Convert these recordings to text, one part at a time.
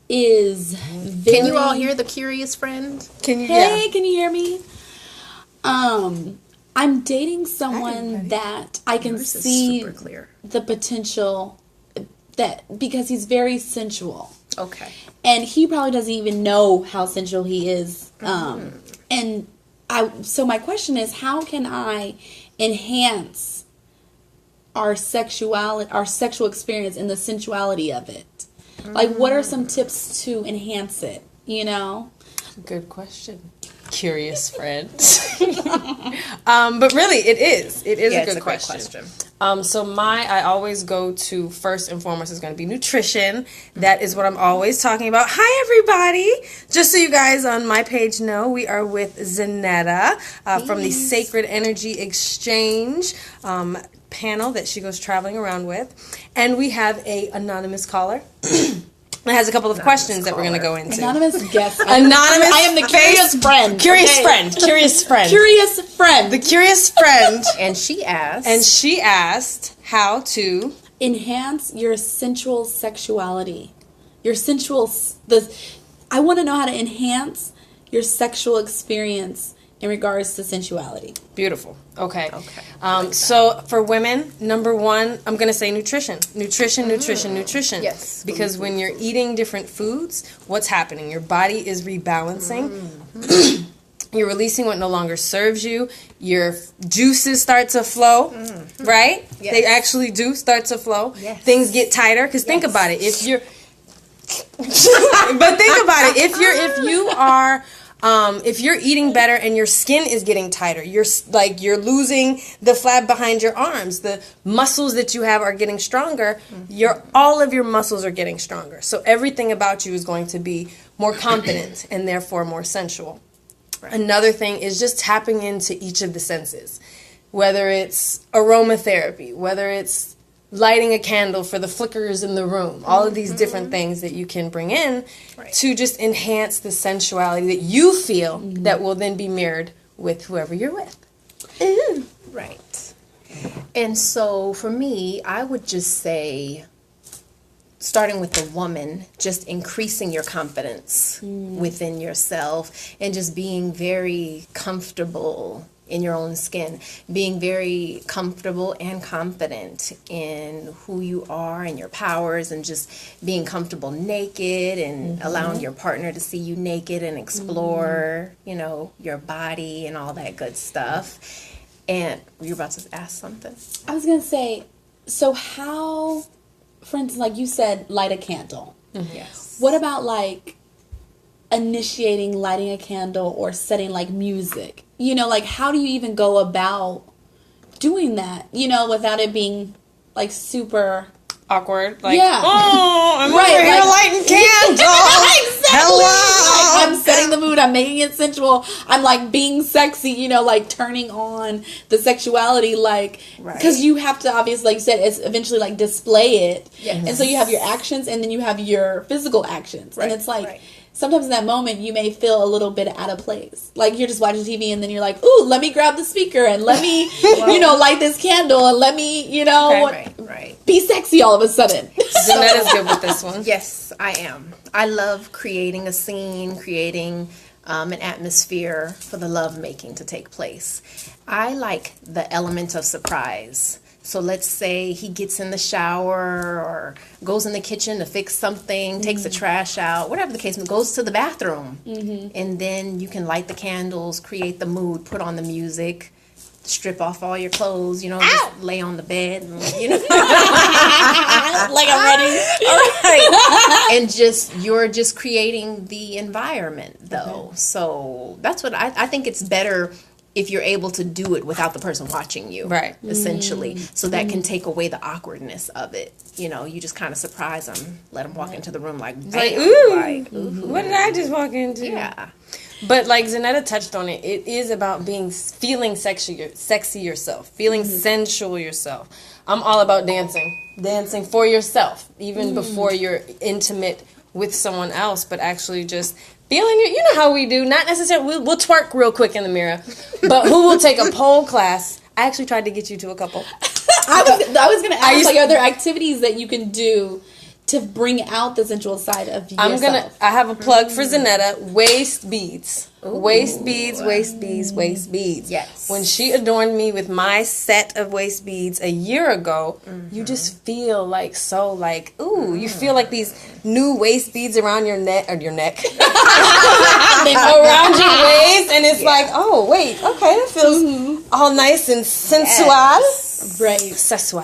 is very... Can you all hear the curious friend? Can you hear me? I'm dating someone that I can see the potential that because he's very sensual. Okay. And he probably doesn't even know how sensual he is. So my question is, how can I enhance our sexual experience and the sensuality of it? Like, what are some tips to enhance it, you know? Good question. Curious friend. But really, it is a good question. So I always go to, first and foremost, is going to be nutrition. That is what I'm always talking about. Hi, everybody. Just so you guys on my page know, we are with Zanetta from the Sacred Energy Xchange panel that she goes traveling around with. And we have a anonymous caller. It has a couple of questions that we're going to go into. Anonymous guest. I am the curious friend. Curious friend. Curious friend. Curious friend. The curious friend. And she asked how to enhance your sensual sexuality. Your sensual... I want to know how to enhance your sexual experience in regards to sensuality. Beautiful. Okay. So for women, number one, I'm going to say nutrition. Nutrition. Yes. Because when you're eating different foods, what's happening? Your body is rebalancing. You're releasing what no longer serves you. Your juices start to flow, right? Yes. They actually do start to flow. Yes. Things get tighter. Because think about it. If you're... But think about it. If you're eating better and your skin is getting tighter, you're losing the flab behind your arms, the muscles that you have are getting stronger, all of your muscles are getting stronger. So everything about you is going to be more confident and therefore more sensual. Right. Another thing is just tapping into each of the senses, whether it's aromatherapy, whether it's lighting a candle for the flickers in the room, all of these different things that you can bring in to just enhance the sensuality that you feel that will then be mirrored with whoever you're with. Right. And so for me, I would just say, starting with the woman, just increasing your confidence within yourself and just being very comfortable in your own skin, being very comfortable and confident in who you are and your powers, and just being comfortable naked and allowing your partner to see you naked and explore, your body and all that good stuff. And you were about to ask something? I was going to say, so how, for instance, like you said, light a candle. Yes. What about initiating lighting a candle or setting music? How do you even go about doing that, without it being super awkward? I'm over here lighting candles. Exactly. Hello. I'm setting the mood. I'm making it sensual. I'm being sexy, turning on the sexuality, because you have to, obviously, like you said, it's eventually display it. Yes. And so you have your actions and then you have your physical actions. Right. And it's sometimes in that moment you may feel a little bit out of place. You're just watching TV and then you're like, ooh, let me grab the speaker and let me, light this candle and let me, be sexy all of a sudden. Zanetta's good with this one. Yes, I am. I love creating a scene, creating an atmosphere for the lovemaking to take place. I like the element of surprise. So let's say he gets in the shower or goes in the kitchen to fix something, takes the trash out, whatever the case, goes to the bathroom. And then you can light the candles, create the mood, put on the music, strip off all your clothes, just lay on the bed, like I'm ready. All right. And you're just creating the environment, though. So that's what I think it's better if you're able to do it without the person watching you, right? Essentially, so that can take away the awkwardness of it. You just kind of surprise them, let them walk into the room ooh, what did I just walk into? Yeah. But like Zanetta touched on it, it is about feeling sexy yourself, feeling sensual yourself. I'm all about dancing for yourself, even before you're intimate with someone else, but actually just feeling it. You know how we do. Not necessarily, we'll twerk real quick in the mirror, but who will take a pole class? I actually tried to get you to a couple. I was going to ask, are there activities that you can do to bring out the sensual side of yourself? I have a plug for Zanetta. Waist beads. Ooh. Waist beads. Yes. When she adorned me with my set of waist beads a year ago, you just feel like you feel like these new waist beads around your neck, around your waist, and it's like, oh, wait, okay, that feels all nice and sensual. Yes. Right. Sexual.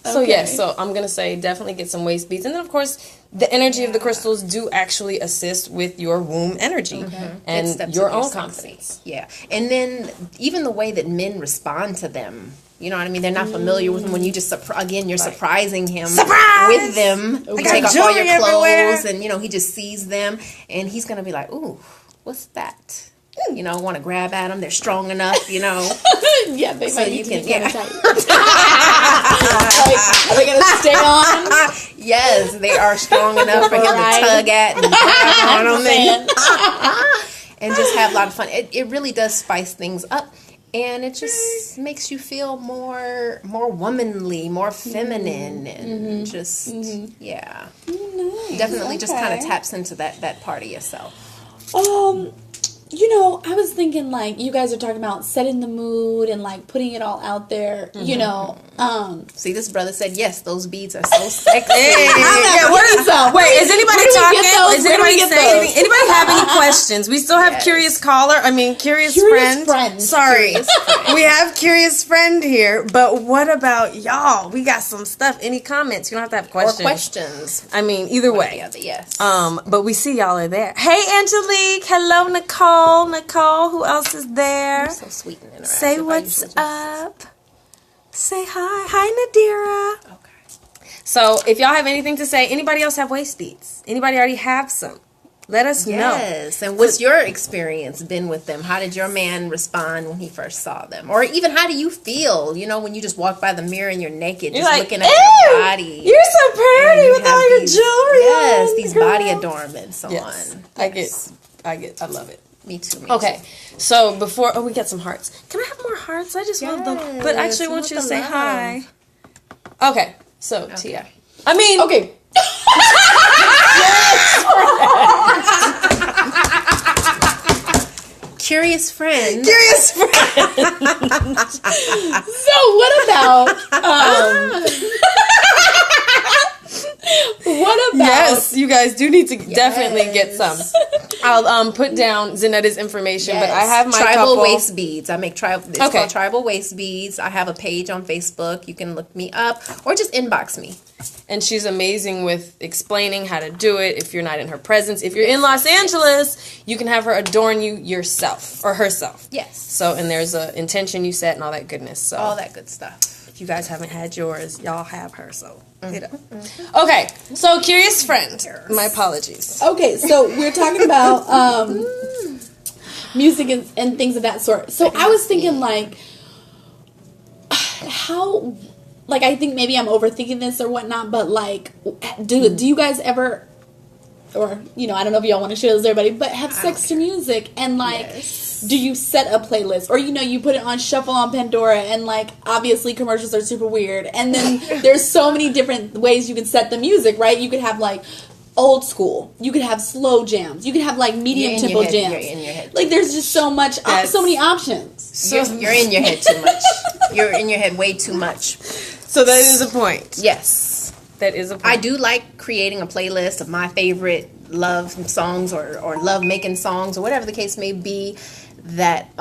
So so I'm going to say definitely get some waist beads. And then, of course, the energy of the crystals do actually assist with your womb energy and your own confidence. Yeah. And then even the way that men respond to them. You know what I mean? They're not familiar with them when you just, you're surprising him with them. You take off all your clothes and, he just sees them and he's going to be like, ooh, what's that? Want to grab at them. They're strong enough, Yeah, they so might you need can, to be tight. Are they going to stay on? Yes, they are strong enough for him to tug at and grab on them and just have a lot of fun. It really does spice things up. And it just makes you feel more womanly, more feminine, and just, definitely just kind of taps into that part of yourself. I was thinking, you guys are talking about setting the mood and, putting it all out there, See, this brother said, yes, those beads are so sexy. Wait, is anybody talking? Is anybody saying anything? Anybody have any questions? We still have curious friend. Sorry. We have curious friend here, but what about y'all? We got some stuff. Any comments? You don't have to have questions. Or questions. I mean, either way. Yes. But we see y'all are there. Hey, Angelique. Hello, Nicole. Who else is there? You're so sweet and interactive. Say what's up. Say hi. Hi, Nadira. Okay. So, if y'all have anything to say, anybody else have waist beads? Anybody already have some? Let us know. Yes. And what's your experience been with them? How did your man respond when he first saw them? Or even how do you feel, when you just walk by the mirror and you're naked, just looking at your body? You're so pretty with all your jewelry. Yes, these body adornments on. I love it. Me too. Okay, so before we get some hearts. Can I have more hearts? I just love them. But actually, I want you to say hi. Okay, so Tia. I mean, okay. Curious friend. So what about? What about? Yes, you guys do need to definitely get some. I'll put down Zanetta's information, but I have my tribal couple. waist beads. I make tribal. It's called Tribal Waist Beads. I have a page on Facebook. You can look me up or just inbox me. And she's amazing with explaining how to do it. If you're not in her presence, if you're in Los Angeles, you can have her adorn you yourself or herself. Yes. So, and there's a intention you set and all that goodness. So all that good stuff. If you guys haven't had yours, y'all have her. So. Okay, so curious friend. My apologies. Okay, so we're talking about music and things of that sort. So I was thinking how, I think maybe I'm overthinking this or whatnot, but do you guys ever, or I don't know if y'all want to share this with everybody, but have sex to music and do you set a playlist or you put it on shuffle on Pandora and obviously commercials are super weird and then there's so many different ways you can set the music, right? You could have old school, you could have slow jams, you could have medium tempo jams. You're in your head. There's just so many options. So you're in your head too much. You're in your head way too much. So that is a point. Yes. That is a point. I do like creating a playlist of my favorite love songs or love making songs or whatever the case may be that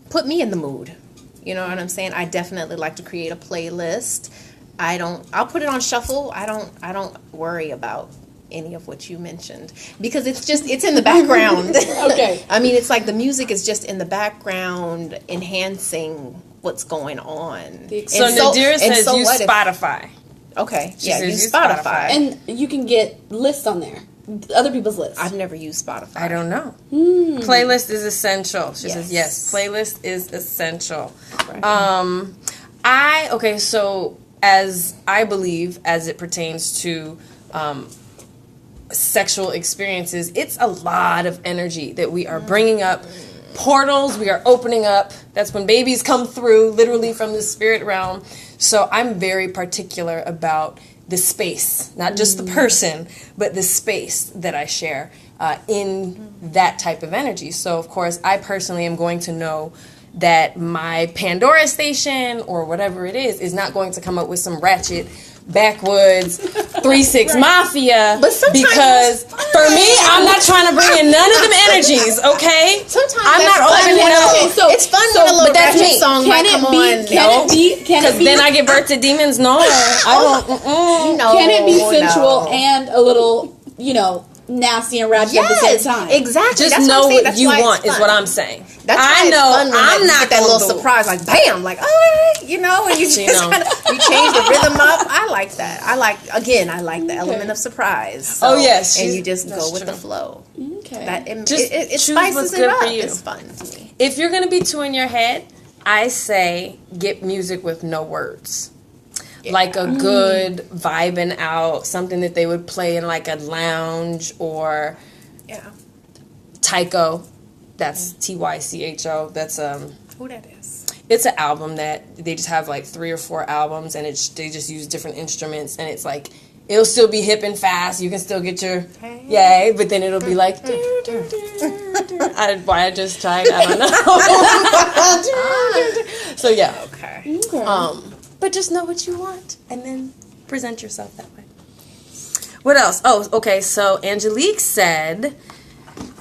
put me in the mood. You know what I'm saying? I definitely like to create a playlist. I'll put it on shuffle. I don't worry about any of what you mentioned because it's in the background. Okay. I mean, it's the music is just in the background enhancing what's going on. So Nadira says use Spotify. Okay. Yeah, use Spotify. And you can get lists on there. Other people's lists. I've never used Spotify. I don't know. Playlist is essential. She says yes. Playlist is essential. Right. So as I believe, as it pertains to sexual experiences, it's a lot of energy that we are bringing up. Portals we are opening up. That's when babies come through, literally from the spirit realm. So I'm very particular about the space, not just the person, but the space that I share in that type of energy. So, of course, I personally am going to know that my Pandora station or whatever it is not going to come up with some ratchet backwoods 3-6 mafia, but because for me, I'm not trying to bring in none of them energies. Okay, sometimes I'm not opening it up. Okay, so it's fun when a little ratchet song might come on. Because then I give birth to demons. No, I don't. No, can it be sensual and a little, nasty and ratchet at the same time? Exactly. Just know what you want is what I'm saying. That's why it's fun when I'm not that little surprise, like bam, like and you just kind of you change the rhythm up. I like that. I like the element of surprise. So, yes, and you just go with the flow. Okay, it spices it up. It's fun to me. If you're gonna be too in your head, I say get music with no words. Yeah. Like a good vibing out, something that they would play in like a lounge or Tycho. That's Tycho. That's who that is. It's an album that they just have like 3 or 4 albums, and they just use different instruments, and it's like it'll still be hip and fast. You can still get your yay, but then it'll be like why I just tried, I don't know. So yeah. Okay. But just know what you want and then present yourself that way. What else? Oh, okay. So Angelique said,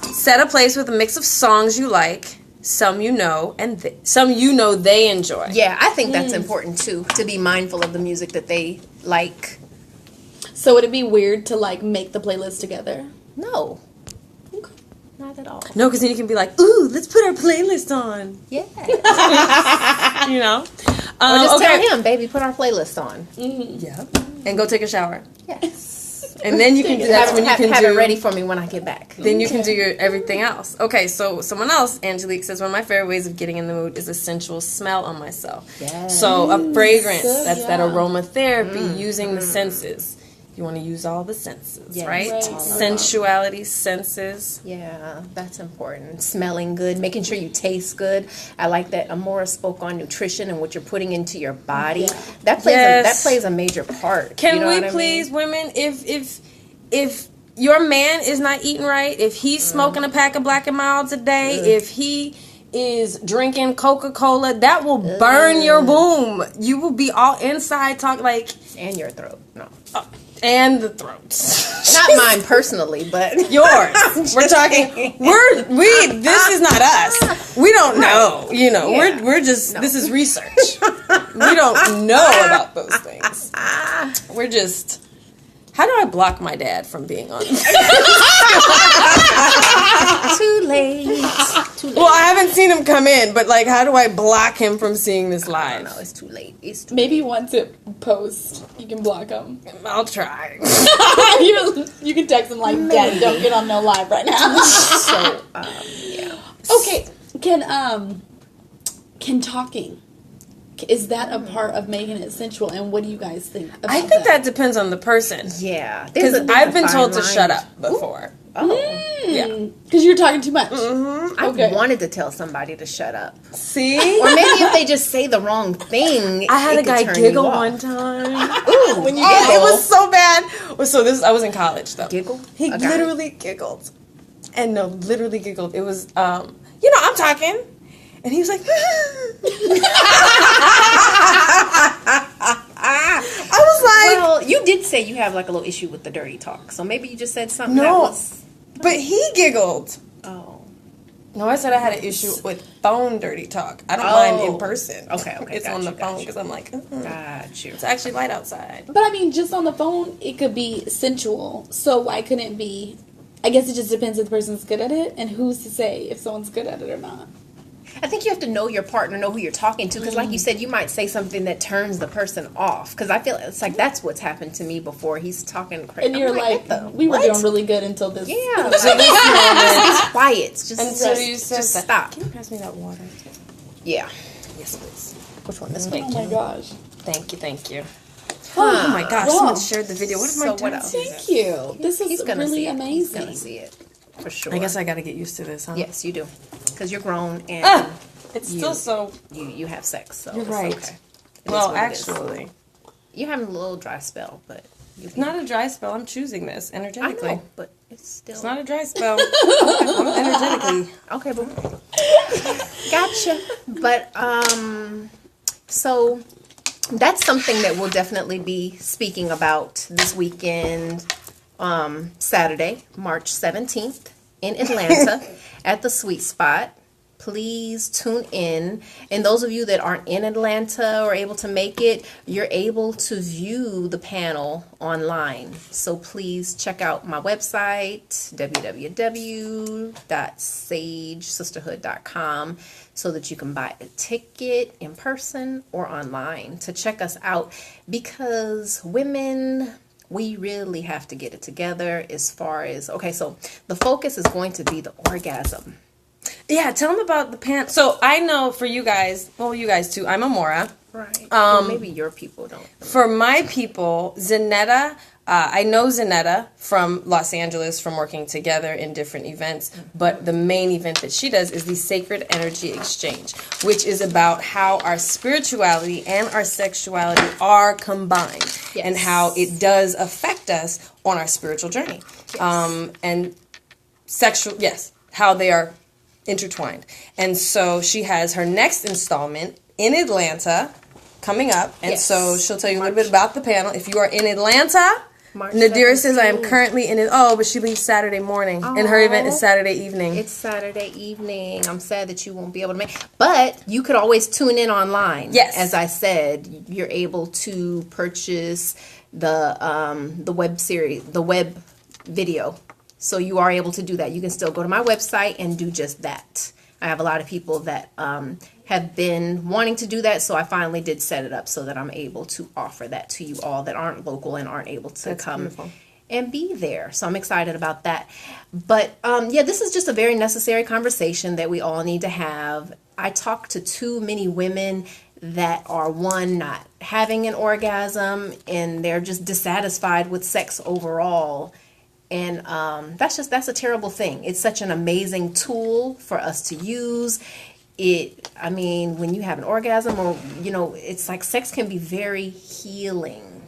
set a place with a mix of songs you like, some you know, and some they enjoy. Yeah, I think that's important too, to be mindful of the music that they like. So would it be weird to like make the playlist together? No. Not at all. No, because then you can be like, ooh, let's put our playlist on. Yeah. Or just tell him, baby, put our playlist on. Mm-hmm. Yeah. And go take a shower. Yes. And then you can do that. When you can have it ready for me when I get back. Then you can do your everything else. Okay, so someone else, Angelique says, one of my favorite ways of getting in the mood is a sensual smell on myself. Yes. So a fragrance, that's that aromatherapy, using the senses. You want to use all the senses, right? Sensuality, senses. Yeah, that's important. Smelling good, making sure you taste good. I like that Amora spoke on nutrition and what you're putting into your body. Yeah. That plays a major part. Can we please, women, if your man is not eating right, if he's smoking a pack of Black and Milds a day, if he is drinking Coca-Cola, that will burn your womb. You will be all inside and your throat. No. And the throats. Not mine personally, but yours. We're talking. This is not us. We don't know. We're just. This is research. We don't know about those things. We're just. How do I block my dad from being on? Too late. Well, I haven't seen him come in, but how do I block him from seeing this live? No, it's too late. Maybe once it posts, you can block him. I'll try. You can text him Dad, don't get on no live right now. So, yeah. Okay, can talking, is that a part of making it sensual? And what do you guys think about I think that depends on the person. Yeah. Because I've been told to shut up before. Oh. Yeah. Because you're talking too much. Mm-hmm. I wanted to tell somebody to shut up. See? Or maybe if they just say the wrong thing. I had a guy giggle one time. Ooh, when you giggle. It was so bad. So I was in college though. Giggle? He literally giggled. And literally giggled. It was, I'm talking. And he was like, I was like... Well, you did say you have a little issue with the dirty talk. So maybe you just said something that was... But he giggled. Oh. No, I said I had an issue with phone dirty talk. I don't mind in person. Okay. It's on the phone because I'm like, got you. It's actually light outside. But I mean, just on the phone, it could be sensual. So why couldn't it be... I guess it just depends if the person's good at it. And who's to say if someone's good at it or not? I think you have to know your partner, know who you're talking to, because like you said, you might say something that turns the person off. Because I feel it's like that's what's happened to me before. He's talking crazy. And you're we were doing really good until this. Yeah. It's quiet. Just stop. Can you pass me that water? Yeah. Yes, please. Which one? This one? Oh my gosh. Thank you. Oh my gosh, someone shared the video. What am I doing? Thank you. This is really amazing. He's going to see it. For sure. I guess I got to get used to this, huh? Yes, you do. Because you're grown and it's still so... You have sex, so you're right. okay. Well, actually... You're having a little dry spell, but It's not a dry spell. I'm choosing this energetically. I know, but it's still... It's not a dry spell. I'm energetically. Okay, boo. Gotcha. But, so that's something that we'll definitely be speaking about this weekend, Saturday, March 17th in Atlanta at the Sweet Spot. Please tune in. And those of you that aren't in Atlanta or able to make it, you're able to view the panel online. So please check out my website, www.sagesisterhood.com, so that you can buy a ticket in person or online to check us out. Because women, we really have to get it together as far as, okay, so the focus is going to be the orgasm. Yeah, tell them about the panel. So I know for you guys, well, you guys too, I'm Amora. Right. Well, maybe your people don't. For my people, Zanetta, I know Zanetta from Los Angeles from working together in different events, but the main event that she does is the Sacred Energy Exchange, which is about how our spirituality and our sexuality are combined, yes, and how it does affect us on our spiritual journey. Yes. And sexual, yes, how they are intertwined. And so she has her next installment in Atlanta coming up, and yes, so she'll tell you a little bit about the panel. If you are in Atlanta, Nadira says I am currently in it. Oh, but she leaves Saturday morning, and her event is Saturday evening. It's Saturday evening. I'm sad that you won't be able to make, but you could always tune in online. Yes, as I said, you're able to purchase the web series, the web video. So you are able to do that. You can still go to my website and do just that. I have a lot of people that have been wanting to do that, so I finally did set it up so that I'm able to offer that to you all that aren't local and aren't able to come beautiful. And be there. So I'm excited about that. But yeah, this is just a very necessary conversation that we all need to have. I talk to too many women that are, one, not having an orgasm, and they're just dissatisfied with sex overall. And that's a terrible thing. It's such an amazing tool for us to use. I mean, when you have an orgasm, or, you know, it's like sex can be very healing.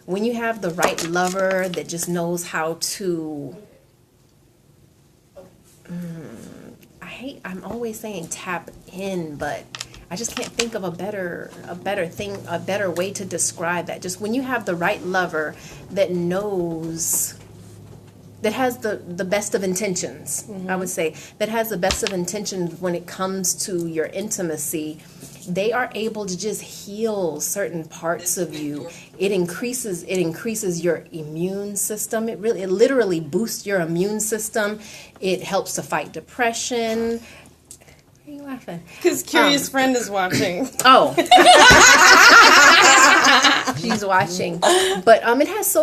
When you have the right lover that just knows how to, I'm always saying tap in, but I just can't think of a better way to describe that. Just when you have the right lover that knows, that has the best of intentions, I would say, that has the best of intentions when it comes to your intimacy, they are able to just heal certain parts of you. It increases your immune system. It literally boosts your immune system. It helps to fight depression. Why are you laughing? Because Curious Friend is watching. Oh. She's watching. But it has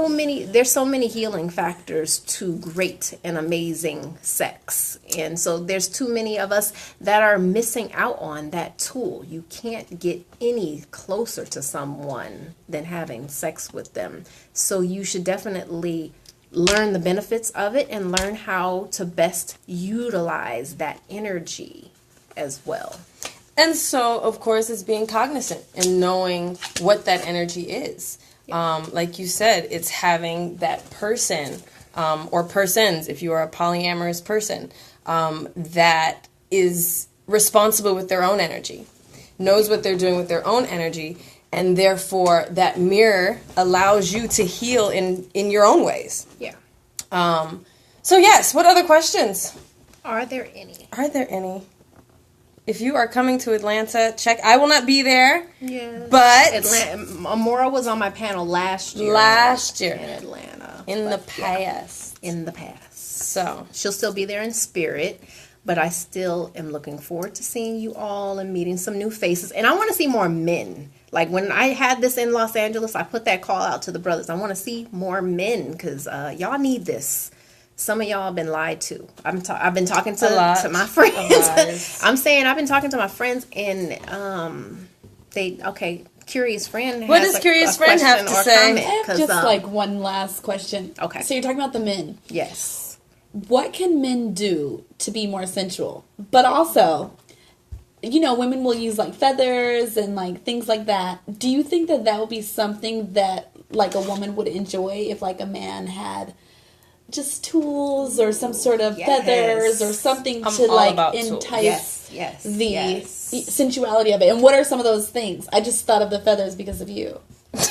there's so many healing factors to great and amazing sex. And so there's too many of us that are missing out on that tool. You can't get any closer to someone than having sex with them. So you should definitely learn the benefits of it and learn how to best utilize that energy as well. And so, of course, it's being cognizant and knowing what that energy is. Yeah. Like you said, it's having that person or persons, if you are a polyamorous person, that is responsible with their own energy, knows what they're doing with their own energy, and therefore that mirror allows you to heal in your own ways. Yeah. So, yes, what other questions? Are there any? If you are coming to Atlanta, check. I will not be there. Yeah. But Amora was on my panel last year. In Atlanta. In the past. So she'll still be there in spirit, but I still am looking forward to seeing you all and meeting some new faces. And I want to see more men. Like when I had this in Los Angeles, I put that call out to the brothers. I want to see more men because y'all need this. Some of y'all have been lied to. I've been talking to my friends. I'm saying I've been talking to my friends, and Curious Friend. What does Curious Friend have to say? I have just like one last question. Okay. So you're talking about the men. Yes. What can men do to be more sensual? But also, you know, women will use like feathers and like things like that. Do you think that would be something that like a woman would enjoy if like a man had just tools or some sort of feathers or something to like entice the sensuality of it. And what are some of those things? I just thought of the feathers because of you. Shout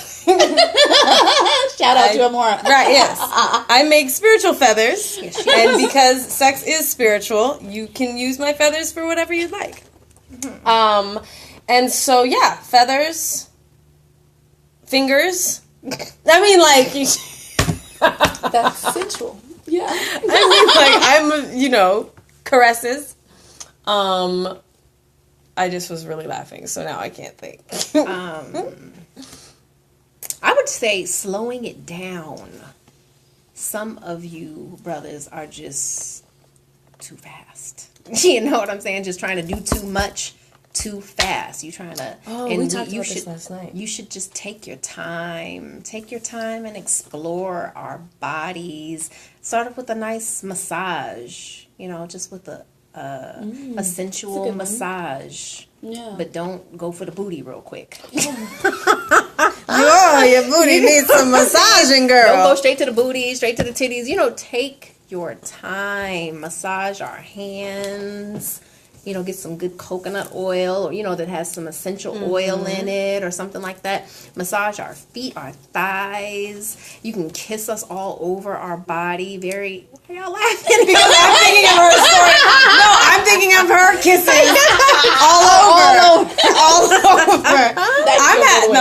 out to Amora. Right, yes. I make spiritual feathers. Yes, and because sex is spiritual, you can use my feathers for whatever you'd like. Mm-hmm. And so, yeah, feathers, fingers. I mean, like... That's sensual. Yeah. I mean, like, caresses. I just was really laughing, so now I can't think. I would say slowing it down. Some of you brothers are just too fast. You know what I'm saying? Just trying to do too much too fast. You trying to. Oh, we talked about this last night. You should just take your time. Take your time and explore our bodies. Start off with a nice massage. Just with a sensual massage. Yeah. But don't go for the booty real quick. Your booty needs some massaging, girl. Don't go straight to the booty, straight to the titties. Take your time. Massage our hands. Get some good coconut oil, or, that has some essential oil in it or something like that. Massage our feet, our thighs. You can kiss us all over our body. Why are y'all laughing? Because I'm thinking of her story. No, I'm thinking of her kissing all over.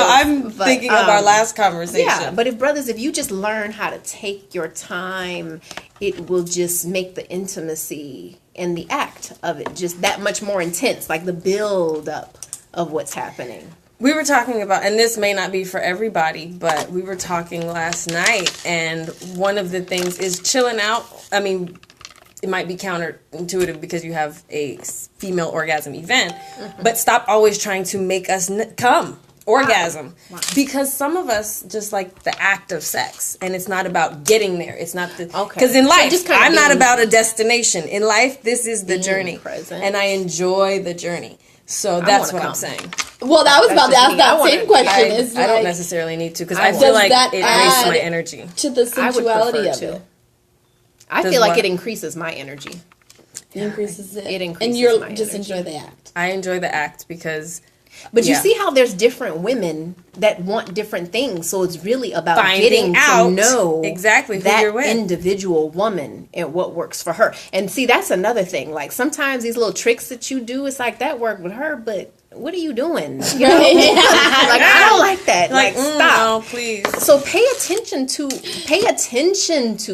I'm thinking of our last conversation. Yeah, but if you just learn how to take your time, it will just make the intimacy and the act of it just that much more intense, like the build up of what's happening. We were talking about, and this may not be for everybody, but we were talking last night, and one of the things is chilling out. I mean, it might be counterintuitive because you have a female orgasm event, but stop always trying to make us come. Orgasm. Wow. Because some of us just like the act of sex, and it's not about getting there. It's not the... Because in life, I'm not about a destination. In life, this is the journey. Present. And I enjoy the journey. So that's what I'm saying. Well, that was about to ask that same question. I don't necessarily need to, because I feel like it wastes my energy. To the sensuality of it. I feel like it increases my energy. It increases it. It increases and you my just energy. Enjoy the act. I enjoy the act because... But you see how there's different women that want different things. So it's really about getting to know exactly who that you're with. Individual woman and what works for her. And see, that's another thing. Like sometimes these little tricks that you do, it's like that work with her, but what are you doing? Like I don't like that. Like stop. No, please. So pay attention to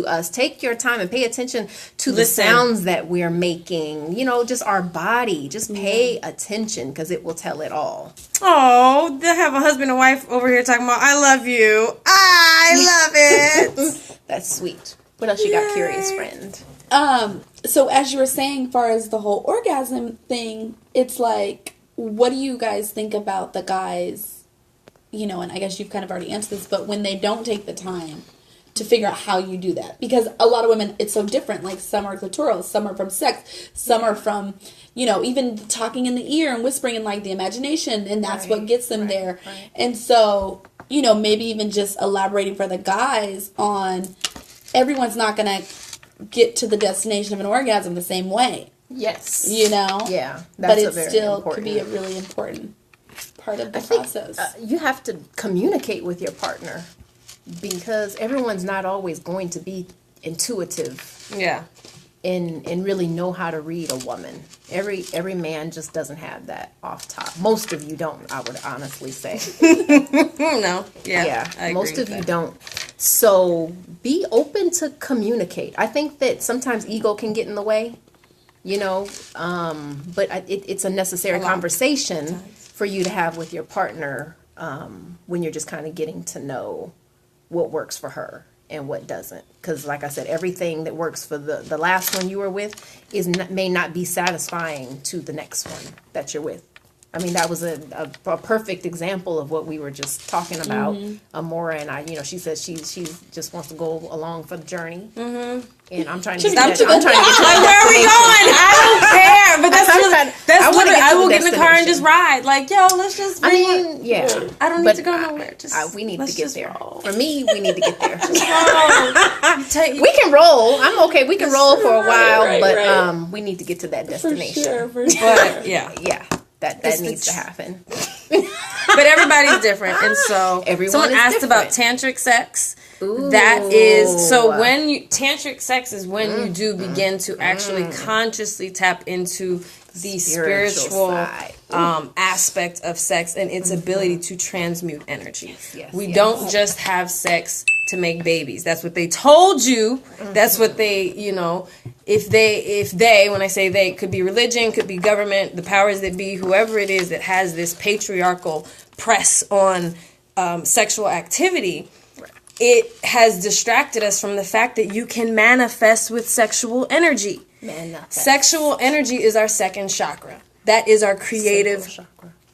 us. Take your time and pay attention to the sounds that we're making. Just our body. Just pay attention because it will tell it all. Oh, they have a husband and wife over here talking about I love you. I love it. That's sweet. What else you got, curious friend? So as you were saying, as far as the whole orgasm thing, it's like, what do you guys think about the guys, and I guess you've kind of already answered this, but when they don't take the time to figure out how you do that? Because a lot of women, it's so different. Like some are clitoral, some are from sex, some are from, even talking in the ear and whispering and like the imagination, and that's what gets them there. Right. And so, maybe even just elaborating for the guys on everyone's not going to get to the destination of an orgasm the same way. Yes. Yeah. But it still could be a really important part of the process. You have to communicate with your partner because everyone's not always going to be intuitive. Yeah. And really know how to read a woman. Every man just doesn't have that off top. Most of you don't, I would honestly say. No. Yeah. Most of you don't. So be open to communicate. I think that sometimes ego can get in the way. But it's a necessary conversation for you to have with your partner when you're just kind of getting to know what works for her and what doesn't. Because like I said, everything that works for the last one you were with may not be satisfying to the next one that you're with. I mean, that was a perfect example of what we were just talking about. Amora and I, she says she just wants to go along for the journey. And I'm trying to get where are we going? I don't care. But that's literally, I will get in the car and just ride. Like, yo, let's just. I don't need to go nowhere. We need to get there. Roll. For me, we need to get there. We can roll. I'm okay. We can roll for a while, but we need to get to that destination. For sure. But yeah. That needs to happen. But everybody's different, and so someone asked about tantric sex. Ooh. That is so when you tantric sex is when you do begin to actually consciously tap into the spiritual aspect of sex and its ability to transmute energy. We don't just have sex to make babies. That's what they told you. That's what they, if they, when I say they, could be religion, could be government, the powers that be, whoever it is that has this patriarchal press on sexual activity, it has distracted us from the fact that you can manifest with sexual energy. Sexual energy is our second chakra. That is our creative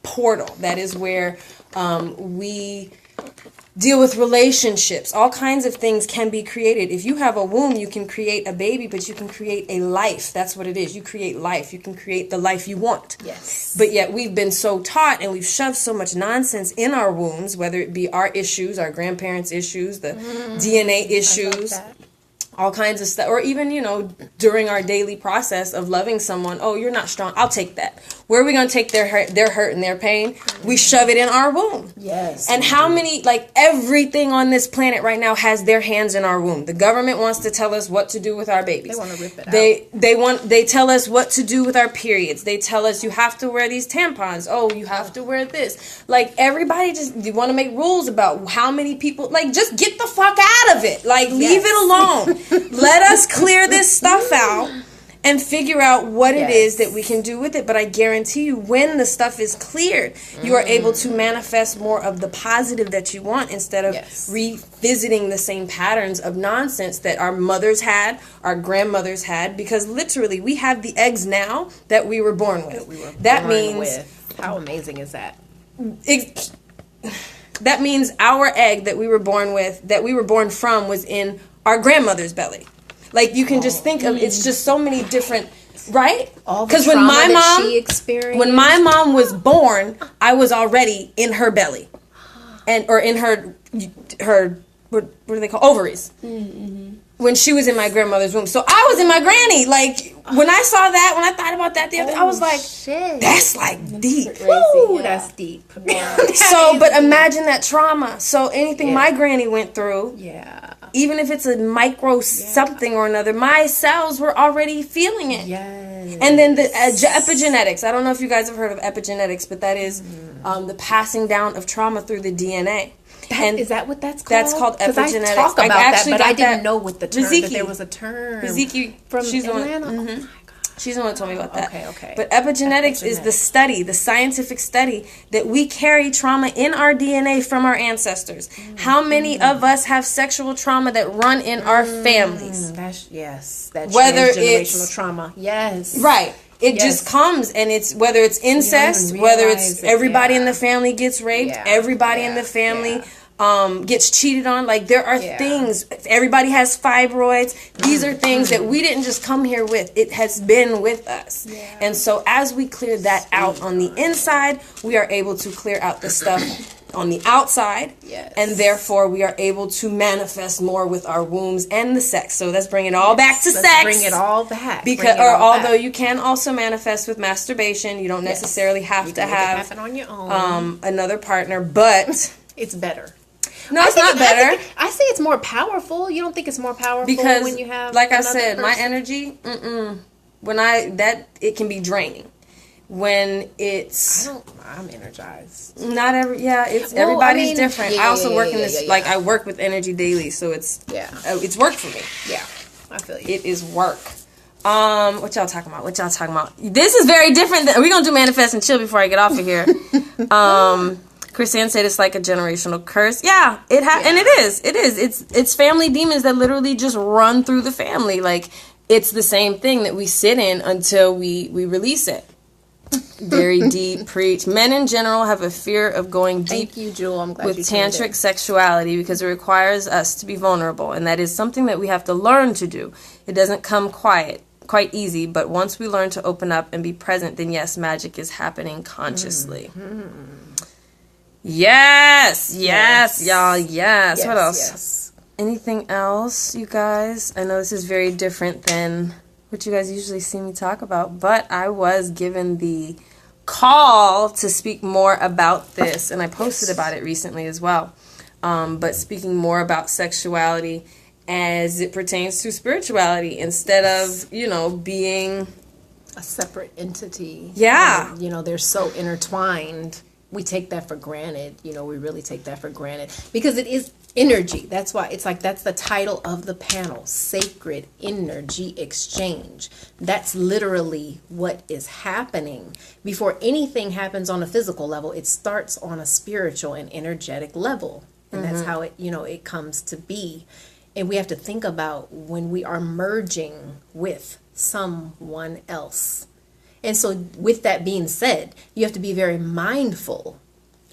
portal. That is where we deal with relationships. All kinds of things can be created. If you have a womb, you can create a baby, but you can create a life. That's what it is. You create life. You can create the life you want. Yes. But yet we've been so taught and we've shoved so much nonsense in our wombs, whether it be our issues, our grandparents' issues, the DNA issues, all kinds of stuff, or even, during our daily process of loving someone, oh, you're not strong, I'll take that. Where are we going to take their hurt and their pain? We shove it in our womb. Yes. And how many, everything on this planet right now has their hands in our womb. The government wants to tell us what to do with our babies. They want to rip it out. They tell us what to do with our periods. They tell us you have to wear these tampons. Oh, you have to wear this. Everybody you want to make rules about how many people, just get the fuck out of it. Leave it alone. Let us clear this stuff out and figure out what it is that we can do with it. But I guarantee you, when the stuff is cleared, you are able to manifest more of the positive that you want instead of revisiting the same patterns of nonsense that our mothers had, our grandmothers had, because literally we have the eggs now that we were born with. How amazing is that? That means our egg that we were born with, that we were born from, was in our grandmother's belly. You can just think of, it's just so many different, right? Because when my mom was born, I was already in her belly, or in her what do they call ovaries? When she was in my grandmother's womb, so I was in my granny. When I saw that, when I thought about that the other day, I was like, shit. That's deep. Woo, that's deep. So, but imagine that trauma. So anything my granny went through, even if it's a micro something or another, my cells were already feeling it. Yes. And then the epigenetics. I don't know if you guys have heard of epigenetics, but that is the passing down of trauma through the DNA. Is that what that's called? That's called epigenetics. I talk about that, but I didn't know what the term, that there was a term. From Atlanta? Oh my God. She's the one who told me about that. Okay. But epigenetics is the study, the scientific study, that we carry trauma in our DNA from our ancestors. How many of us have sexual trauma that run in our families? That's whether transgenerational trauma. Yes. Right. It just comes, and it's whether it's incest, whether it's everybody in the family gets raped, everybody in the family gets cheated on. There are things. Everybody has fibroids. These are things that we didn't just come here with. It has been with us. And so as we clear that out on the inside, we are able to clear out the stuff on the outside, and therefore we are able to manifest more with our wombs and the sex. So let's bring it all back to sex. Bring it all back. Although you can also manifest with masturbation, you don't necessarily have to have happen on your own. Another partner, but it's better. No, it's not better. I say it's more powerful. You don't think it's more powerful because, when you have, like I said, my energy. It can be draining. When I'm energized. Not every. Yeah, everybody's different. I also work in this. I work with energy daily, so it's it's work for me. Yeah, I feel you. It is work. What y'all talking about? This is very different. We're gonna do manifest and chill before I get off of here. Chrisanne said it's like a generational curse. Yeah, and it is. It's family demons that literally just run through the family. It's the same thing that we sit in until we release it. Very deep. Preach. Men in general have a fear of going deep. Thank you, Jewel. I'm glad with you tantric sexuality because it requires us to be vulnerable, and that is something that we have to learn to do. It doesn't come quite easy, but once we learn to open up and be present, then yes, magic is happening consciously. Yes, y'all, yes. What else? Yes. Anything else, you guys? I know this is very different than what you guys usually see me talk about, but I was given the call to speak more about this, and I posted about it recently as well. But speaking more about sexuality as it pertains to spirituality instead of, being a separate entity. Yeah. They're so intertwined. We take that for granted. We really take that for granted because it is energy. That's why it's like that's the title of the panel, Sacred Energy Exchange. That's literally what is happening. Before anything happens on a physical level, it starts on a spiritual and energetic level. And that's how it, it comes to be. And we have to think about when we are merging with someone else. And so with that being said, you have to be very mindful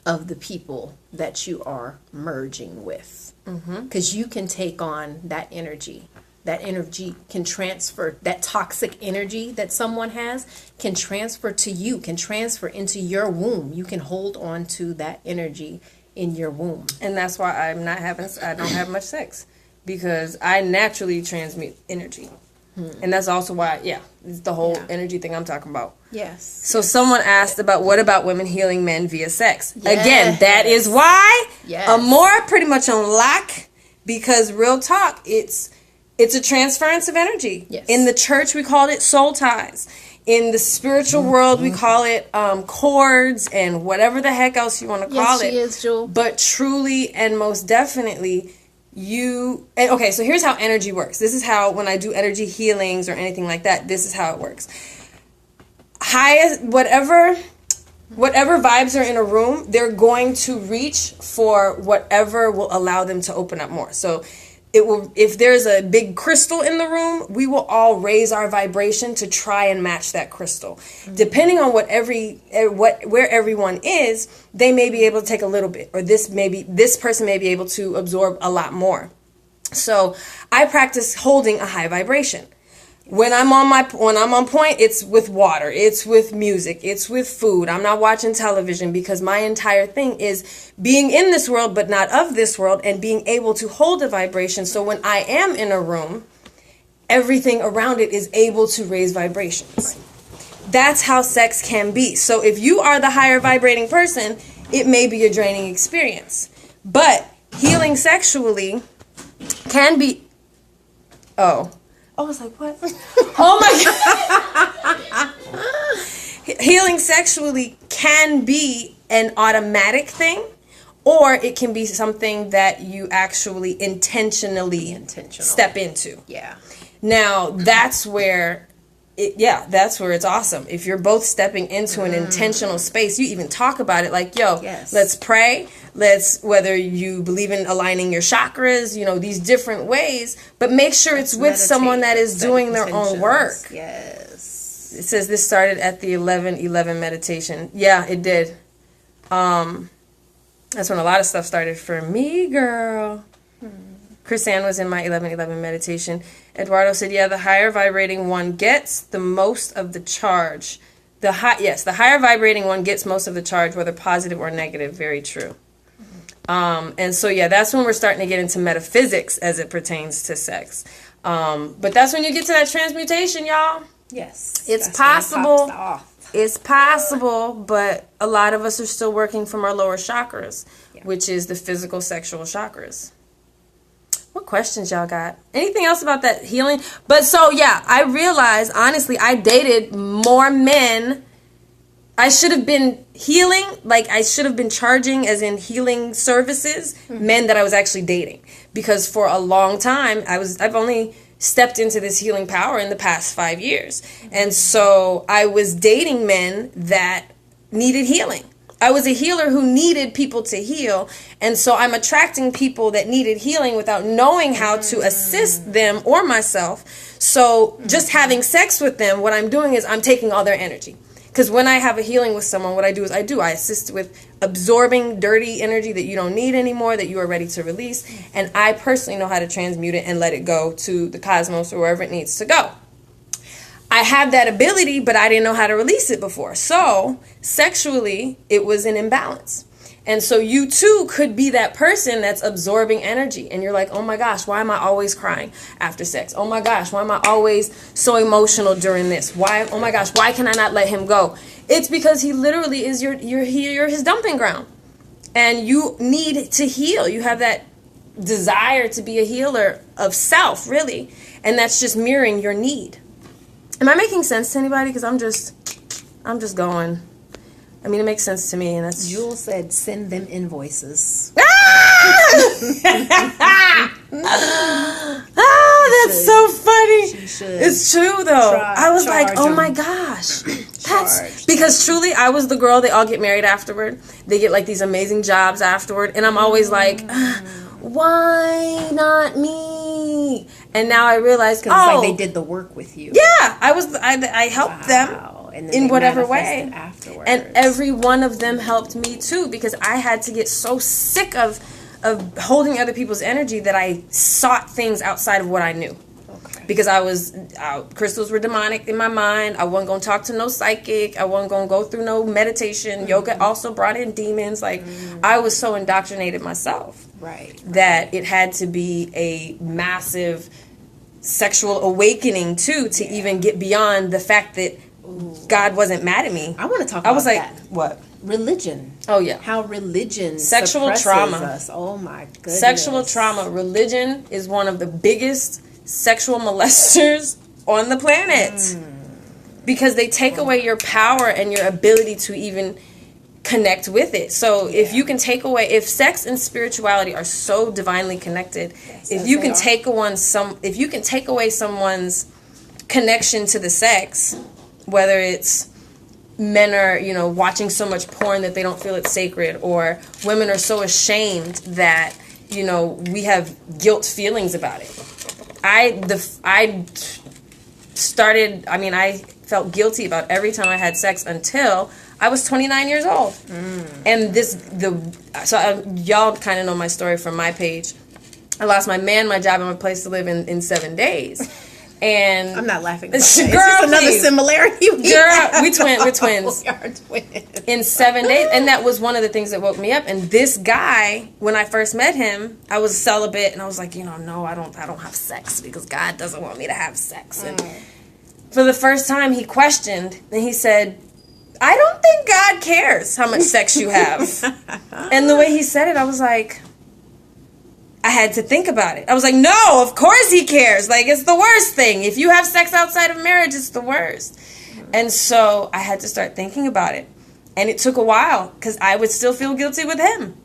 of the people that you are merging with. Because you can take on that energy. That energy can transfer, that toxic energy that someone has can transfer to you, can transfer into your womb. You can hold on to that energy in your womb. And that's why I don't have much sex. Because I naturally transmit energy. And that's also why, it's the whole energy thing I'm talking about. Yes. So someone asked about what about women healing men via sex? Yes. Again, that is why Amora pretty much on lock, because real talk, it's a transference of energy. Yes. In the church, we call it soul ties. In the spiritual world, we call it cords and whatever the heck else you want to call it. Yes, she is, Jewel. But truly and most definitely, okay, so here's how energy works. This is how, when I do energy healings or anything like that, this is how it works. Whatever vibes are in a room, they're going to reach for whatever will allow them to open up more. So if there's a big crystal in the room, we will all raise our vibration to try and match that crystal. Depending on where everyone is, they may be able to take a little bit, or this person may be able to absorb a lot more. So I practice holding a high vibration. When I'm on point, it's with water, it's with music, it's with food. I'm not watching television because my entire thing is being in this world but not of this world, and being able to hold a vibration. So when I am in a room, everything around it is able to raise vibrations. That's how sex can be. So if you are the higher vibrating person, it may be a draining experience. But healing sexually can be... I was like, what? Oh my God. Healing sexually can be an automatic thing, or it can be something that you actually intentionally step into. Yeah. Now, that's where it's awesome. If you're both stepping into an intentional space, you even talk about it like, let's pray. Whether you believe in aligning your chakras, these different ways, but make sure it's with someone that is doing their own work. Yes. It says this started at the 11/11 meditation. Yeah, it did. That's when a lot of stuff started for me, girl. Chris Ann was in my 11/11 meditation. Eduardo said, the higher vibrating one gets the most of the charge. The higher vibrating one gets most of the charge, whether positive or negative. Very true. And so, that's when we're starting to get into metaphysics as it pertains to sex. But that's when you get to that transmutation, y'all. Yes. It's possible. It's possible, but a lot of us are still working from our lower chakras, which is the physical, sexual chakras. What questions y'all got? Anything else about that healing? But so, I realized, honestly, I dated more men. I should have been healing, I should have been charging as in healing services, men that I was actually dating. Because for a long time, I've only stepped into this healing power in the past 5 years. And so I was dating men that needed healing. I was a healer who needed people to heal, and so I'm attracting people that needed healing without knowing how to assist them or myself. So just having sex with them, what I'm doing is I'm taking all their energy. Because when I have a healing with someone, what I do is I assist with absorbing dirty energy that you don't need anymore, that you are ready to release. And I personally know how to transmute it and let it go to the cosmos or wherever it needs to go. I have that ability, but I didn't know how to release it before. So sexually, it was an imbalance. And so you too could be that person that's absorbing energy. And you're like, oh my gosh, why am I always crying after sex? Oh my gosh, why am I always so emotional during this? Why? Oh my gosh, why can I not let him go? It's because he literally is you're his dumping ground. And you need to heal. You have that desire to be a healer of self, really. And that's just mirroring your need. Am I making sense to anybody? Because I'm just going. I mean, it makes sense to me, and that's... Jules said, send them invoices. That's so funny. She should. It's true, though. I was like, oh my gosh. That's... Because truly, I was the girl, they all get married afterward. They get, like, these amazing jobs afterward, and I'm always like, why not me? And now I realize, like they did the work with you. Yeah, I helped them. And in whatever way. Afterwards. And every one of them helped me too, because I had to get so sick of holding other people's energy that I sought things outside of what I knew. Okay. Because crystals were demonic in my mind. I wasn't going to talk to no psychic. I wasn't going to go through no meditation. Mm-hmm. Yoga also brought in demons. Like, I was so indoctrinated myself. Right. That it had to be a massive sexual awakening too, to even get beyond the fact that God wasn't mad at me. I want to talk about that. What? Religion. Oh, yeah. How religion sexual trauma. Us. Oh, my goodness. Sexual trauma. Religion is one of the biggest sexual molesters on the planet. Because they take away your power and your ability to even connect with it. So if you can take away... If sex and spirituality are so divinely connected, if you can take away someone's connection to the sex... Whether it's men are, watching so much porn that they don't feel it's sacred, or women are so ashamed that, we have guilt feelings about it. I felt guilty about every time I had sex until I was 29 years old. And y'all kind of know my story from my page. I lost my man, my job, and my place to live in 7 days. And I'm not laughing about that. Girl, another similarity. We're twins. We are twins. In 7 days. And that was one of the things that woke me up. And this guy, when I first met him, I was celibate, and I was like, no, I don't have sex because God doesn't want me to have sex. And for the first time, he questioned, and he said, I don't think God cares how much sex you have. And the way he said it, I was like... I had to think about it. I was like, no, of course he cares. Like, it's the worst thing. If you have sex outside of marriage, it's the worst. And so I had to start thinking about it. And it took a while because I would still feel guilty with him.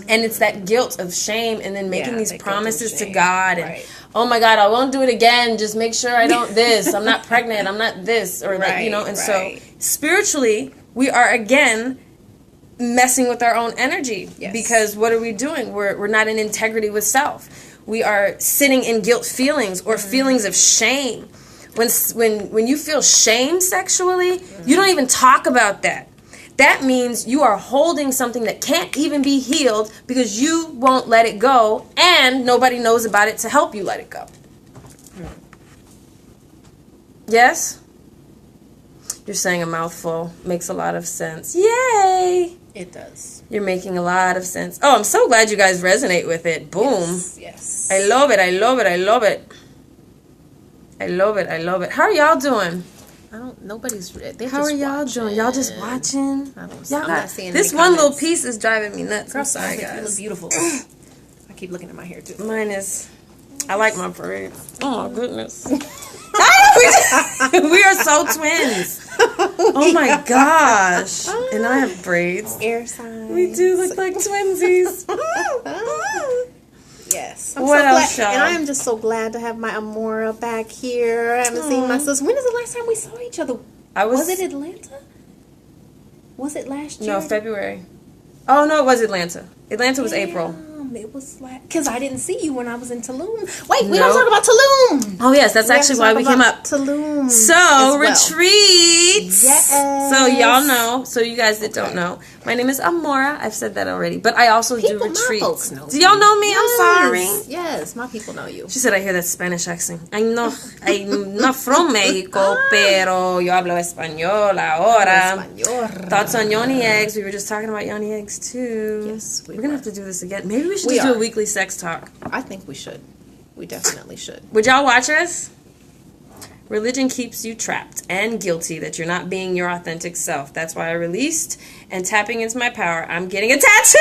And it's that guilt of shame and then making these promises to God. And, oh my God, I won't do it again. Just make sure I don't this. I'm not pregnant. I'm not this. Or so spiritually, we are again... messing with our own energy. Because what are we doing? We're not in integrity with self. We are sitting in guilt feelings or feelings of shame. When you feel shame sexually, you don't even talk about that. That means you are holding something that can't even be healed because you won't let it go, and nobody knows about it to help you let it go. Yes? You're saying a mouthful. Makes a lot of sense. Yay! It does. You're making a lot of sense. Oh, I'm so glad you guys resonate with it. Boom. Yes. I love it. I love it. I love it. I love it. I love it. How are y'all doing? Nobody's... How are y'all doing? Y'all just watching? I'm not seeing this one little piece is driving me nuts. I'm sorry, guys. You look beautiful. I keep looking at my hair, too. Mine is... I like my braids. Oh, my goodness. We are so twins. Oh my gosh. And I have braids. Air signs. We do look like twinsies. Yes. What else, y'all? And I am just so glad to have my Amora back here. I haven't seen my sister. When is the last time we saw each other? Was it Atlanta? Was it last year? No, February. Oh, no, it was Atlanta. Atlanta was April. It was like, because I didn't see you when I was in Tulum. Wait, we don't talk about Tulum. Oh, yes, that's actually why we came up. Tulum. So, retreats. Yes. So, y'all know. So, you guys that don't know, my name is Amora. I've said that already. But I also do retreats. My folks know do y'all know me? Yes. I'm sorry. Yes, my people know you. She said I hear that Spanish accent. I'm not from Mexico, pero yo hablo español ahora. Thoughts on yoni eggs. We were just talking about yoni eggs, too. Yes, we're going to have to do this again. Maybe we should do a weekly sex talk. I think we should. We definitely should. Would y'all watch us? Religion keeps you trapped and guilty that you're not being your authentic self. That's why I released and tapping into my power. I'm getting a tattoo.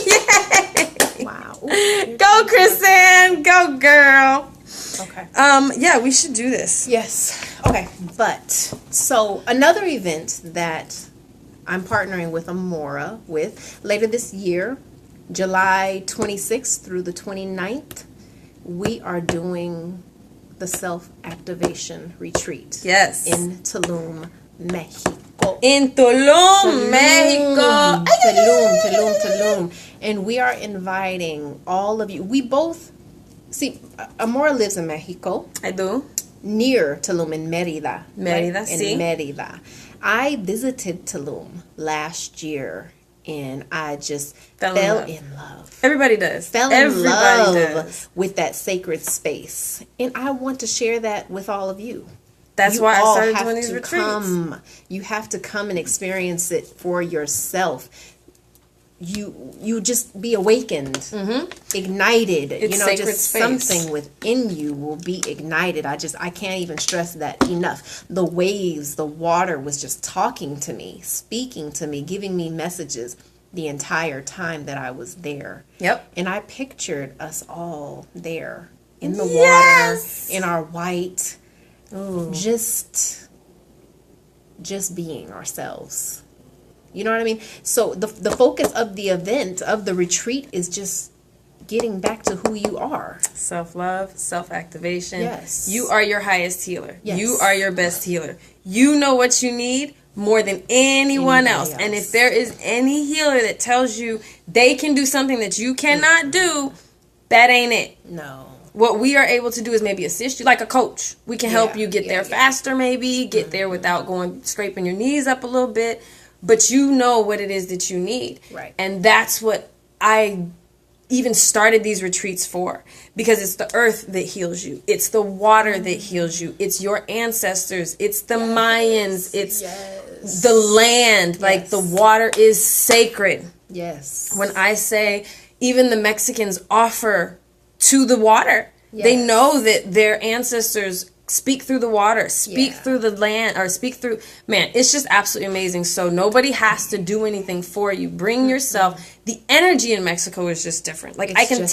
Yay! Wow. Go, Kristen. Go, girl. Okay. Yeah, we should do this. Yes. Okay. But, so, another event that I'm partnering with Amora with later this year, July 26th through the 29th, we are doing the Self-Activation Retreat. Yes. In Tulum, Mexico. In Tulum, Mexico. Tulum. And we are inviting all of you. We both, see, Amora lives in Mexico. I do. Near Tulum in Mérida. Mérida, right? sí. In Mérida. I visited Tulum last year, and I just fell in love. Everybody does. Everybody does. With that sacred space. And I want to share that with all of you. That's why I started doing these retreats. You have to come and experience it for yourself. You just be awakened, ignited. It's just sacred space. Something within you will be ignited. I can't even stress that enough. The waves, the water was just talking to me, speaking to me, giving me messages the entire time that I was there. Yep. And I pictured us all there in the water, in our white, just being ourselves. You know what I mean? So the focus of the event, of the retreat, is just getting back to who you are. Self-love, self-activation. Yes. You are your highest healer. Yes. You are your best healer. You know what you need more than anyone else. And if there is any healer that tells you they can do something that you cannot do, that ain't it. No. What we are able to do is maybe assist you like a coach. We can help you get there faster, maybe get there without scraping your knees up a little bit. But you know what it is that you need. Right. And that's what I even started these retreats for. Because it's the earth that heals you. It's the water that heals you. It's your ancestors. It's the Mayans. It's the land. Like, the water is sacred. Yes. When I say even the Mexicans offer to the water. They know that their ancestors speak through the water, speak through the land, or speak through, man, it's just absolutely amazing. So nobody has to do anything for you. Bring yourself. The energy in Mexico is just different. Like, I can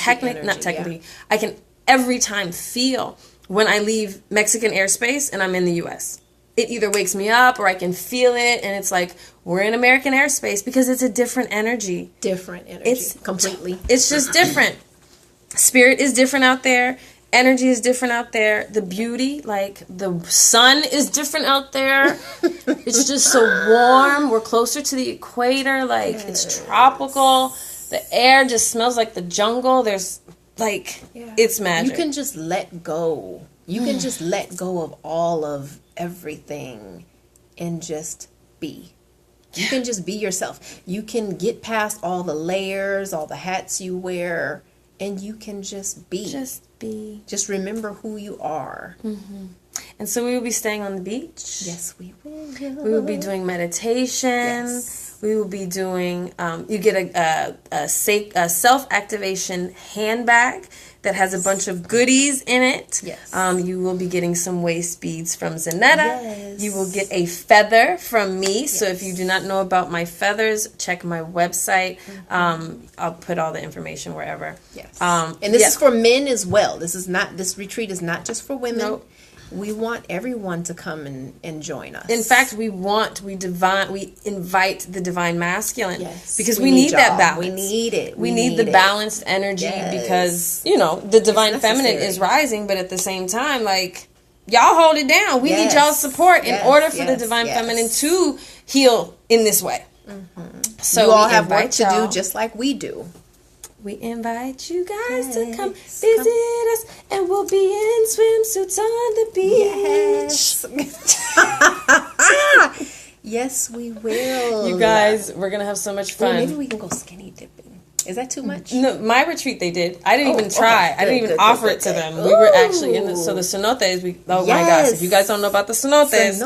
I can every time feel when I leave Mexican airspace and I'm in the US. It either wakes me up or I can feel it, and it's like, we're in American airspace, because it's a different energy. It's completely. It's just different. Spirit is different out there. Energy is different out there. The beauty, like, the sun is different out there. It's just so warm. We're closer to the equator. Like, it's tropical. The air just smells like the jungle. There's, like, it's magic. You can just let go. You can just let go of all of everything and just be. You can just be yourself. You can get past all the layers, all the hats you wear, and you can just be. Just remember who you are. And so we will be staying on the beach. Yes, we will. We will be doing meditation. Yes. We will be doing, you get a self-activation handbag that has a bunch of goodies in it. Yes. You will be getting some waist beads from Zanetta. Yes. You will get a feather from me. Yes. So if you do not know about my feathers, check my website. I'll put all the information wherever. Yes. And this is for men as well. This retreat is not just for women. Nope. We want everyone to come and join us. In fact, we invite the divine masculine. Yes. Because we need that balance. We need it. We need the balanced energy because, the divine feminine is rising, but at the same time, like, y'all hold it down. We need y'all's support in order for the divine feminine to heal in this way. So you all have work to do just like we do. We invite you guys to come visit us, and we'll be in swimsuits on the beach. Yes, we will. You guys, we're going to have so much fun. Well, maybe we can go skinny dipping. Is that too much? No, my retreat they did. I didn't even try. Okay. I didn't even offer it to them. We were actually in so the cenotes. My gosh! If you guys don't know about the cenotes,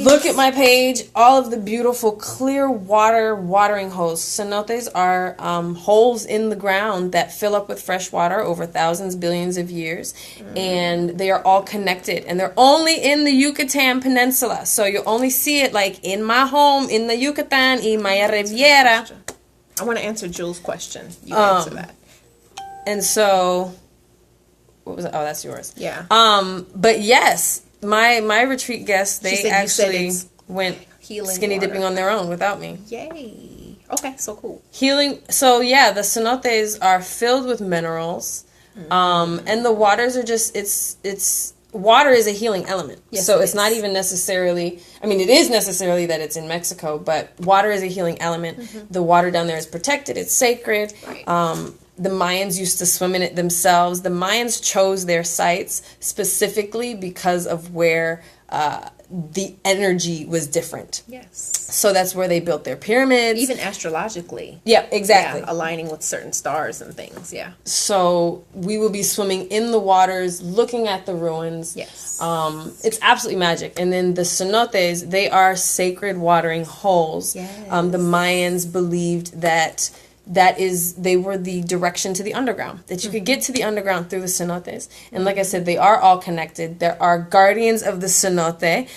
look at my page. All of the beautiful clear watering holes. Cenotes are holes in the ground that fill up with fresh water over thousands, billions of years, and they are all connected. And they're only in the Yucatan Peninsula, so you only see it like in my home in the Yucatan, in Maya Riviera. I want to answer Jules' question. You answer that. And so, what was it? Oh, that's yours. Yeah. But yes, my retreat guests, they actually went skinny dipping on their own without me. Yay. Okay, so cool. Healing. So yeah, the cenotes are filled with minerals, and the waters are just it's. Water is a healing element. Yes, so it's not even necessarily, I mean, it is necessarily that it's in Mexico, but water is a healing element. Mm-hmm. The water down there is protected. It's sacred. Right. The Mayans used to swim in it themselves. The Mayans chose their sites specifically because of where the energy was different. Yes. So that's where they built their pyramids. Even astrologically. Yeah, exactly. Yeah, aligning with certain stars and things, yeah. So we will be swimming in the waters, looking at the ruins. Yes. It's absolutely magic. And then the cenotes, they are sacred watering holes. Yes. The Mayans believed that they were the direction to the underground, that you could get to the underground through the cenotes. And like I said, they are all connected. There are guardians of the cenote.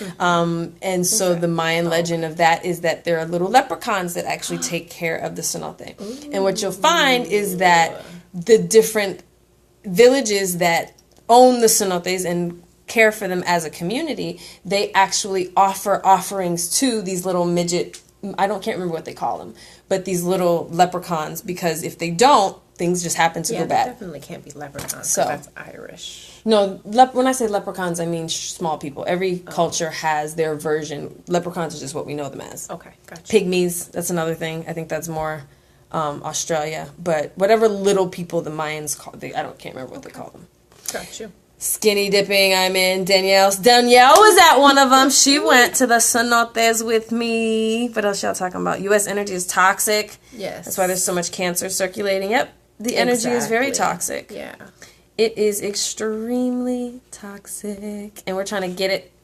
And so the Mayan legend of that is that there are little leprechauns that actually take care of the cenote. And what you'll find is that the different villages that own the cenotes and care for them as a community, they actually offer offerings to these little midget, can't remember what they call them, but these little leprechauns, because if they don't, things just happen to go bad. Definitely can't be leprechauns. So that's Irish. No, when I say leprechauns, I mean small people. Every culture has their version. Leprechauns are just what we know them as. Okay, gotcha. Pygmies, that's another thing. I think that's more Australia. But whatever little people the Mayans call, can't remember what they call them. Got you. Skinny dipping, I'm in. Danielle was at one of them. She went to the cenotes with me. What else y'all talking about? U.S. energy is toxic. Yes. That's why there's so much cancer circulating. Yep. The energy is very toxic. Yeah. It is extremely toxic. And we're trying to get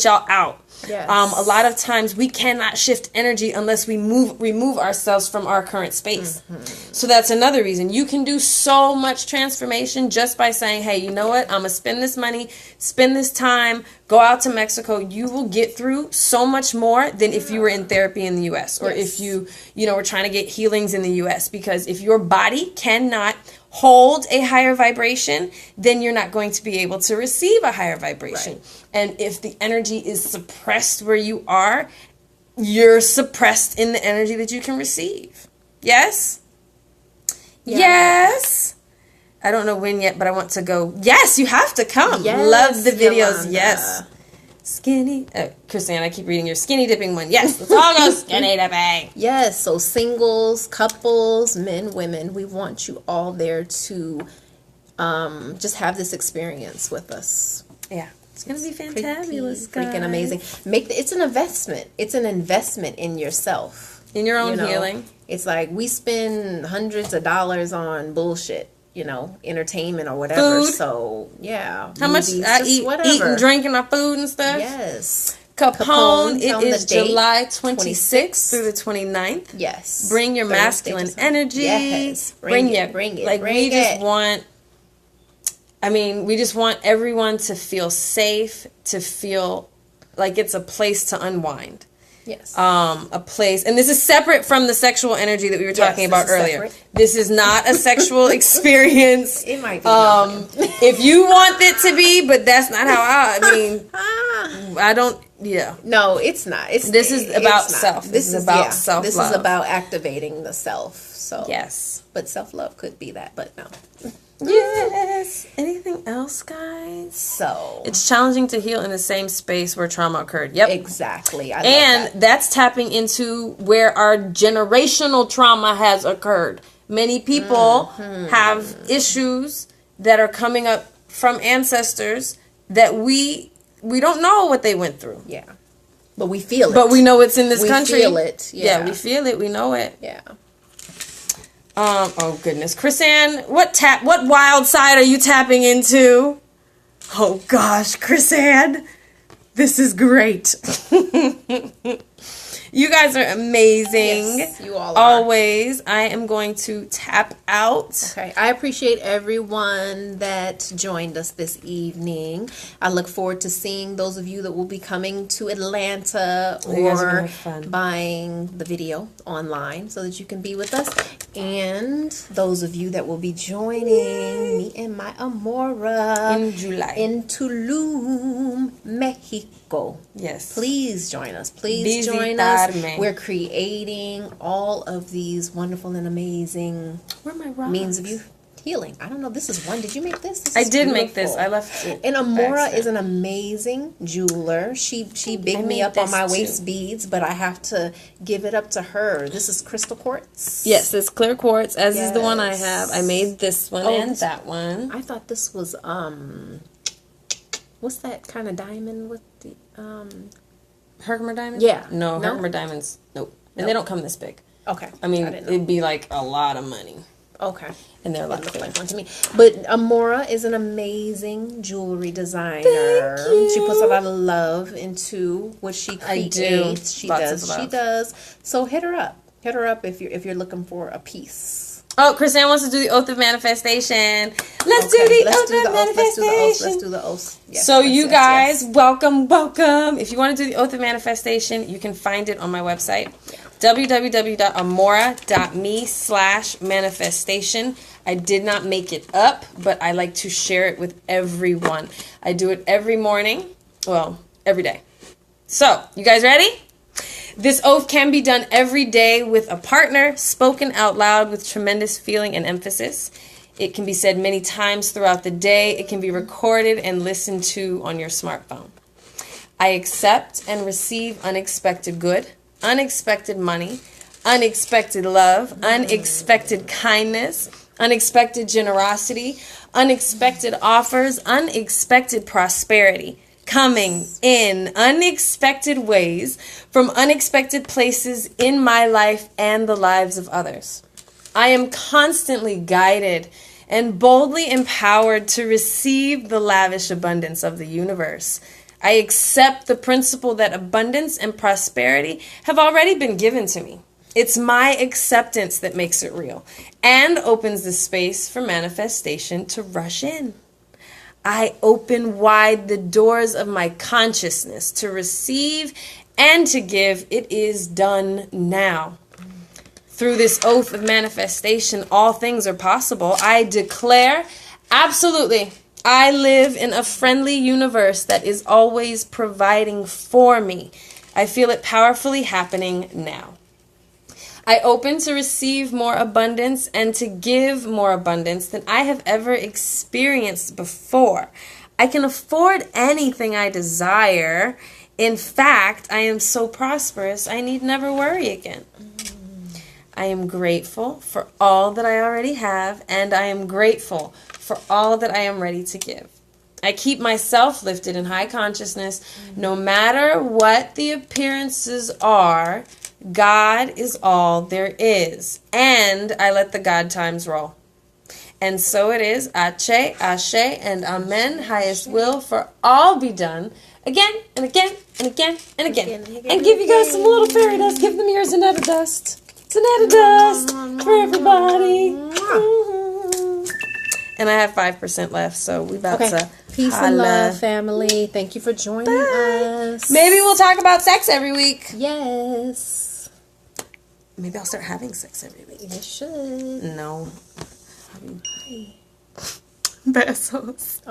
y'all out. Yes. A lot of times we cannot shift energy unless we remove ourselves from our current space. Mm-hmm. So that's another reason. You can do so much transformation just by saying, hey, you know what? I'm going to spend this money, spend this time, go out to Mexico. You will get through so much more than if you were in therapy in the U.S. or if you were trying to get healings in the U.S. Because if your body cannot hold a higher vibration, then you're not going to be able to receive a higher vibration. Right. And if the energy is suppressed where you are, you're suppressed in the energy that you can receive. Yes? Yeah. Yes. I don't know when yet, but I want to go. Yes, you have to come. Yes, love the videos. Yolanda. Yes. Skinny. Christiane, I keep reading your skinny dipping one. Yes, let's all go skinny dipping. Yes, so singles, couples, men, women, we want you all there to just have this experience with us. Yeah. It's going to be fantabulous, guys. Freaking amazing. It's an investment. It's an investment in yourself. In your own healing. It's like we spend hundreds of dollars on bullshit. Entertainment or whatever. Food. So, yeah. How much I eat and drinking our food and stuff? Yes. Capone, it is July 26th through the 29th. Yes. Bring your masculine energy. Yes. Bring it. Like, we just want everyone to feel safe, to feel like it's a place to unwind. Yes. A place, and this is separate from the sexual energy that we were talking about earlier. Separate. This is not a sexual experience. It might be. If you want it to be, but that's not how I don't. Yeah. No, it's not. This is about self. This is about self-love. This is about activating the self. So yes, but self-love could be that, but no. Yes. Anything else, guys? So it's challenging to heal in the same space where trauma occurred. Yep. Exactly. That's tapping into where our generational trauma has occurred. Many people have issues that are coming up from ancestors that we don't know what they went through. Yeah. But we feel it. But we know it's in this country. We feel it. Yeah, we feel it. We know it. Yeah. Oh goodness, Chrisanne, what wild side are you tapping into? Oh gosh, Chrisanne, this is great. You guys are amazing. Yes, you all are. Always. I am going to tap out. Okay. I appreciate everyone that joined us this evening. I look forward to seeing those of you that will be coming to Atlanta or buying the video online so that you can be with us. And those of you that will be joining me and my Amora in July in Tulum, Mexico. Yes. Please join us. Please join us. We're creating all of these wonderful and amazing means of you healing. I don't know. This is one. Did you make this? I did make this. I left it. And Amora is an amazing jeweler. She bigged me up on my waist beads, but I have to give it up to her. This is crystal quartz. Yes, it's clear quartz, as is the one I have. I made this one and that one. I thought this was what's that kind of diamond with the Herkimer diamonds? Yeah. No, Herkimer diamonds. Nope. And they don't come this big. Okay. I mean, it'd be like a lot of money. Okay. And they're like one to me. But Amora is an amazing jewelry designer. Thank you. She puts a lot of love into what she creates. I do. She does. So hit her up. Hit her up if you're looking for a piece. Oh, Chrisanne wants to do the oath of manifestation. Let's do the oath of manifestation. Let's do the oath. Yes, so you guys, welcome. If you want to do the oath of manifestation, you can find it on my website, www.amora.me/manifestation. I did not make it up, but I like to share it with everyone. I do it every morning. Well, every day. So, you guys ready? This oath can be done every day with a partner, spoken out loud with tremendous feeling and emphasis. It can be said many times throughout the day. It can be recorded and listened to on your smartphone. I accept and receive unexpected good, unexpected money, unexpected love, unexpected kindness, unexpected generosity, unexpected offers, unexpected prosperity, coming in unexpected ways from unexpected places in my life and the lives of others. I am constantly guided and boldly empowered to receive the lavish abundance of the universe. I accept the principle that abundance and prosperity have already been given to me. It's my acceptance that makes it real and opens the space for manifestation to rush in. I open wide the doors of my consciousness to receive and to give. It is done now. Through this oath of manifestation, all things are possible. I declare, absolutely, I live in a friendly universe that is always providing for me. I feel it powerfully happening now. I open to receive more abundance and to give more abundance than I have ever experienced before. I can afford anything I desire. In fact, I am so prosperous, I need never worry again. I am grateful for all that I already have, and I am grateful for all that I am ready to give. I keep myself lifted in high consciousness, no matter what the appearances are. God is all there is, and I let the God times roll. And so it is. Ache, ashe, and amen. Highest will for all be done again and again and again and again. And give you guys some little fairy dust. Give them yours, Annetta dust. It's Annetta dust for everybody. And I have 5% left, so we about to peace and love, family. Thank you for joining us. Maybe we'll talk about sex every week. Yes. Maybe I'll start having sex every week. You should. No. Besos.